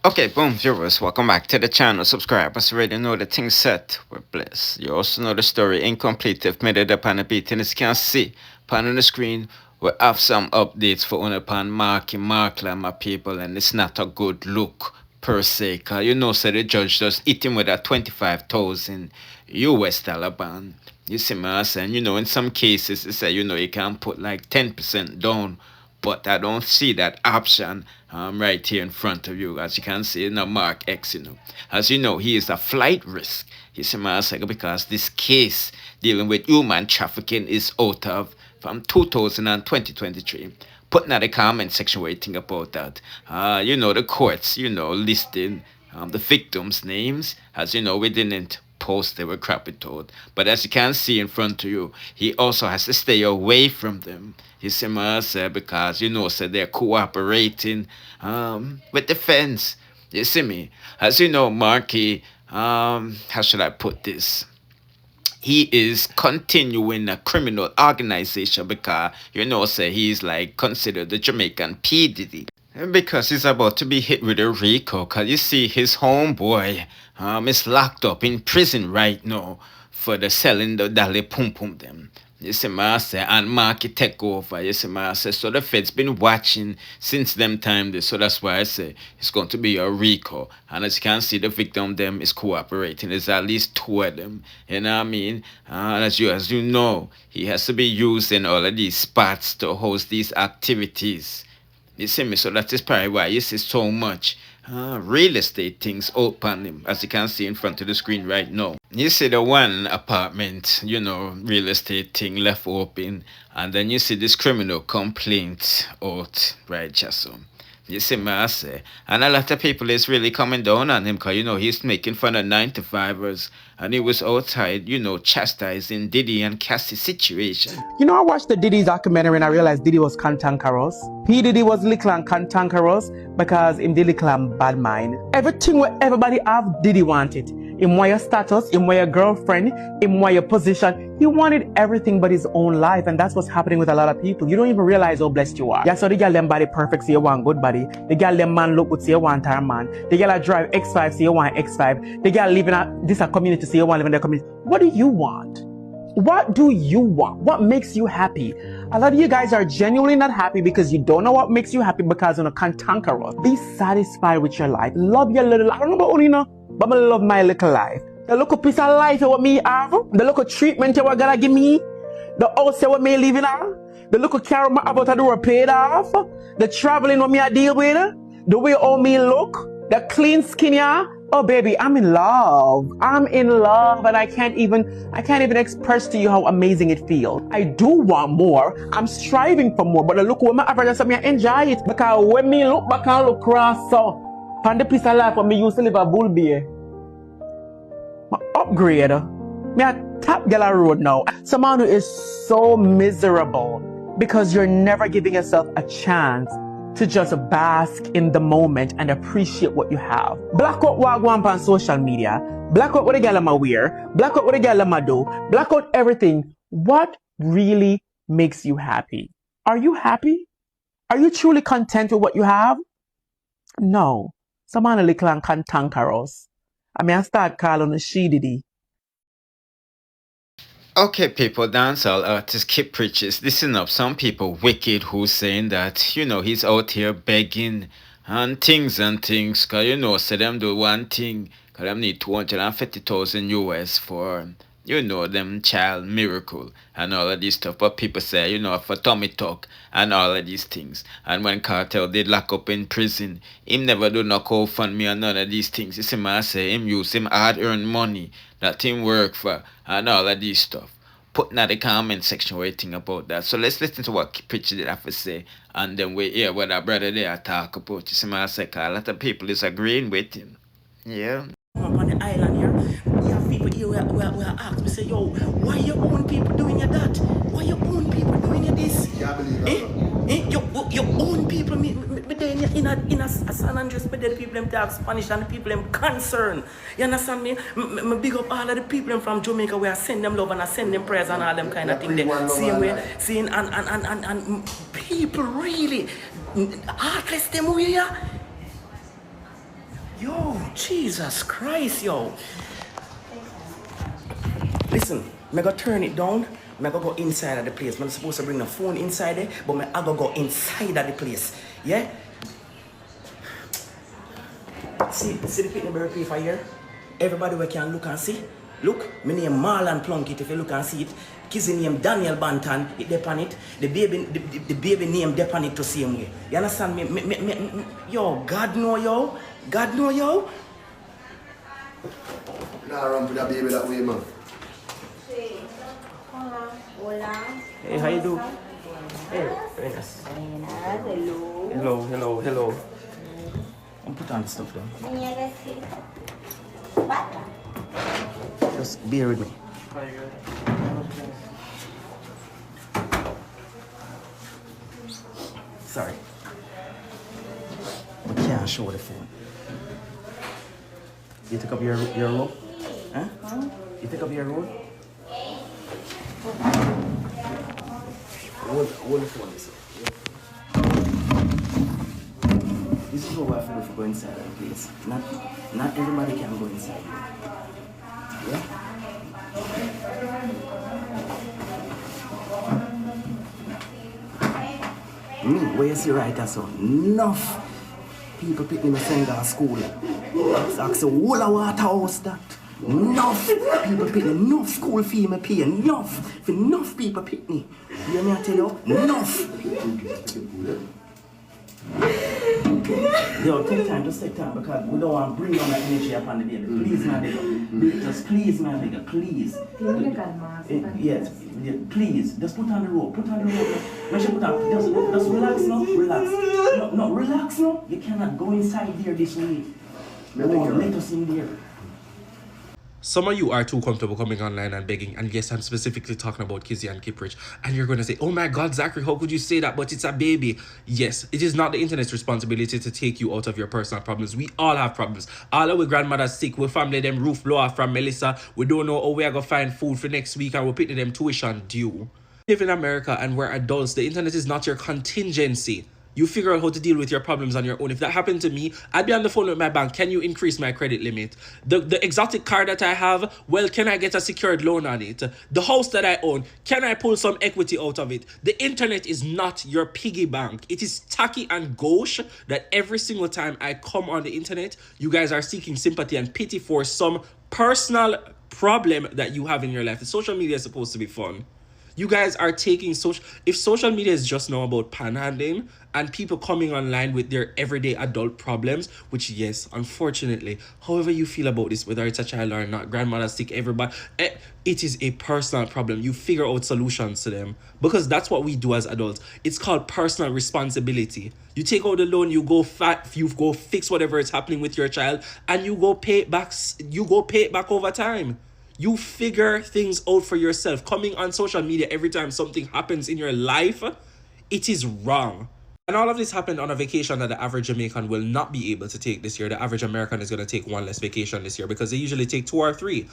Okay, boom, viewers, welcome back to the channel. Subscribers already know the thing set. We're blessed. You also know the story incomplete if made it up on the beat. And as you can see, upon on the screen, we have some updates for on upon Markie Markland, my people, and it's not a good look per se. Cause you know, so the judge just hit him with a 25,000 US dollar ban. You see me, saying, you know, in some cases, it's say, you know, you can put like 10% down, but I don't see that option right here in front of you. As you can see, now Mark X, you know. As you know, he is a flight risk. You see, because this case dealing with human trafficking is out of from 2000 and 2023. Put in the comment section what you think about that. You know, the courts, you know, listing the victims' names. As you know, we didn't post they were crappy told. But as you can see in front of you, he also has to stay away from them. You see what I say? Because you know, so they're cooperating with the fence. You see me? As you know, Markie, how should I put this? He is continuing a criminal organization because you know, say he's like considered the Jamaican P. Diddy. Because he's about to be hit with a RICO, cause you see his homeboy is locked up in prison right now for the selling the dolly pum pum them. You see my say, and Markie take over, you see my say. So the Fed's been watching since them time this, so that's why I say it's going to be a RICO. And as you can see, the victim them is cooperating. There's at least two of them. You know what I mean? And as you know, he has to be using all of these spots to host these activities. You see me? So that is probably why you see so much real estate things open him, as you can see in front of the screen right now. You see the one apartment, you know, real estate thing left open, and then you see this criminal complaint out, right, just so. You see me, I say. And a lot of people is really coming down on him because, you know, he's making fun of 9 to 5ers. And he was outside, you know, chastising Diddy and Cassie's situation. You know, I watched the Diddy documentary and I realized Diddy was cantankerous. P. Diddy was little and cantankerous because him did little and bad mind. Everything where everybody have, Diddy wanted. Him want your status, him want your girlfriend, him want your position. He wanted everything but his own life, and that's what's happening with a lot of people. You don't even realize how blessed you are. Yeah, so the girl them body perfect, so you want good body. The girl them man look good, so you want her man. The girl drive X5, so you want X5. The girl live in this community, so you want to live in the community. What do you want? What do you want? What makes you happy? A lot of you guys are genuinely not happy because you don't know what makes you happy because you're cantankerous. Be satisfied with your life. Love your little life. I don't know about Unina, but I love my little life. The little piece of life you want me have, the little treatment you want gonna give me, the house you want me living on, the little car my about to do paid off, the traveling what me I deal with, the way all me look, the clean skin ya. Oh baby, I'm in love. I'm in love, and I can't even express to you how amazing it feels. I do want more. I'm striving for more, but the look when my average me I enjoy it because when me look back and look cross so, on the piece of life when me used to live a bull beer. My upgrade. Me a top gala road now. Someone who is so miserable because you're never giving yourself a chance to just bask in the moment and appreciate what you have. Black out what I go on social media. Black out what the girl am wear. Black out what the girl am do. Black out everything. What really makes you happy? Are you happy? Are you truly content with what you have? No. Someone a little and cantankerous. I mean, I start calling the she Diddy. Okay, people, dancehall artist Kiprich is listening up. Some people wicked who's saying that, you know, he's out here begging and things, cause you know, say them do one thing, cause them need 250,000 US for, you know, them child miracle and all of this stuff. But people say, you know, for tummy talk and all of these things. And when Cartel did lock up in prison, him never do no GoFundMe and none of these things. You see, I say him use him hard earned money that him work for and all of these stuff. Put in the comment section what you think about that. So let's listen to what Kiprich did have to say, and then we hear what our brother there talk about. You see, I say, a lot of people is agreeing with him. Yeah. On the island here, you have people here who ask me, say, yo, why your own people doing you that? Why your own people doing you this? Yeah, I believe that. Your own people, but then in a San Andreas, but then people them talk Spanish and the people them concerned. You understand me? I big up all of the people from Jamaica where I send them love and I send them prayers and all them kind of thing. Same way, seeing and people really heartless them way. Jesus Christ, yo. Listen, I go turn it down. I go inside of the place. I'm supposed to bring the phone inside there, but I go inside of the place. Yeah? See the picnic berry paper here? Everybody we can look and see. Look, my name Marlon Plunkett, if you look and see it. Kizzy name Daniel Banton, it dep on it. The baby name dep on it to same way. You understand me? Yo, God know yo. God know yo. Nah, run with that baby that way, man. Hola. Hey, how you do? Hey, very nice. Hello. I'm put on the stuff down. Just bear with me. Sorry. I can't show the phone. You take up your rope? Huh? You take up your rope? Hold the phone this way. This is what I feel if you go inside the place. Not everybody can go inside. Yeah? Where you see right there, so enough people pick me send to school. Ask a whole of water house that. Enough people pick me, enough school fee me pay, enough people pick me. You hear me I tell you? Enough! Yo, take time, just take time because we don't want to bring on that energy upon the baby. Please, my baby. Just please, my baby, please. Yes, please. Just put on the rope. When she put on, just relax now. Relax. No, relax now. You cannot go inside there this way. Let us in there. Some of you are too comfortable coming online and begging, and yes, I'm specifically talking about Kizzy and Kiprich, and you're going to say, oh my God, Zachary, how could you say that? But it's a baby. Yes, it is not the internet's responsibility to take you out of your personal problems. We all have problems. All our grandmothers sick, we family them roof blow off from Melissa. We don't know how we are going to find food for next week, and we're picking them tuition due. We live in America and we're adults. The internet is not your contingency. You figure out how to deal with your problems on your own. If that happened to me, I'd be on the phone with my bank. Can you increase my credit limit? The exotic car that I have, well, can I get a secured loan on it? The house that I own, can I pull some equity out of it? The internet is not your piggy bank. It is tacky and gauche that every single time I come on the internet, you guys are seeking sympathy and pity for some personal problem that you have in your life. The social media is supposed to be fun. You guys are taking if social media is just now about panhandling and people coming online with their everyday adult problems, which yes, unfortunately, however you feel about this, whether it's a child or not, grandmother sick, everybody, it is a personal problem. You figure out solutions to them because that's what we do as adults. It's called personal responsibility. You take out the loan, you go fix whatever is happening with your child, and you go pay it back. You go pay it back over time. You figure things out for yourself. Coming on social media every time something happens in your life, it is wrong. And all of this happened on a vacation that the average Jamaican will not be able to take this year. The average American is going to take one less vacation this year because they usually take 2 or 3.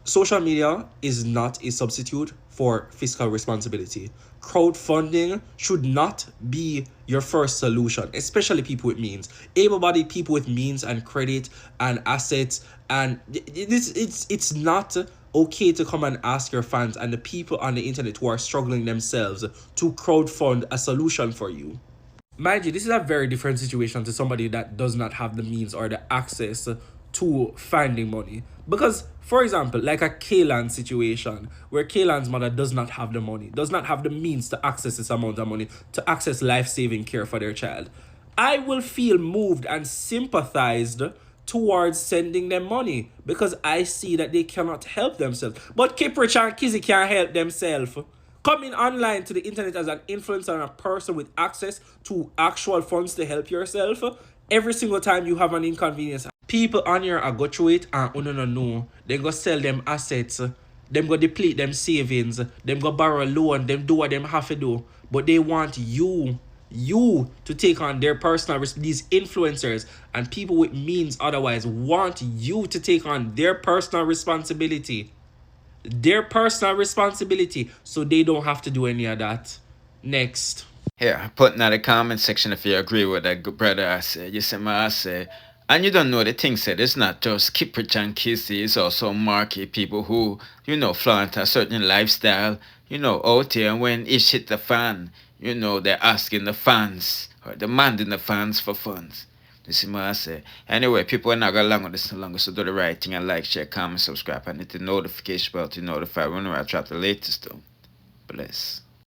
Social media is not a substitute for fiscal responsibility. Crowdfunding should not be your first solution, especially people with means. Able-bodied people with means and credit and assets, and it's not okay to come and ask your fans and the people on the internet who are struggling themselves to crowdfund a solution for you. Mind you, this is a very different situation to somebody that does not have the means or the access to finding money. Because, for example, like a Kaylan situation where Kaylan's mother does not have the money, does not have the means to access this amount of money, to access life-saving care for their child, I will feel moved and sympathized towards sending them money because I see that they cannot help themselves. But Kiprich and Kizzy can't help themselves. Coming online to the internet as an influencer and a person with access to actual funds to help yourself, every single time you have an inconvenience, people on here are go through it and no. They go sell them assets, them go deplete them savings, them go borrow a loan, them do what them have to do. But they want you to take on their personal these influencers and people with means otherwise want you to take on their personal responsibility. So they don't have to do any of that. Next. Here, put in the comment section if you agree with that good brother I say. You see me I say, And you don't know the thing said, it's not just Kiprich and Kissy, it's also Markie, people who, flaunt a certain lifestyle, out here. And when ish hit the fan, they're asking the fans or demanding the fans for funds. You see what I say? Anyway, people are not going to long with this no longer, so do the right thing and like, share, comment, subscribe, and hit the notification bell to notify whenever I drop the latest though. Bless.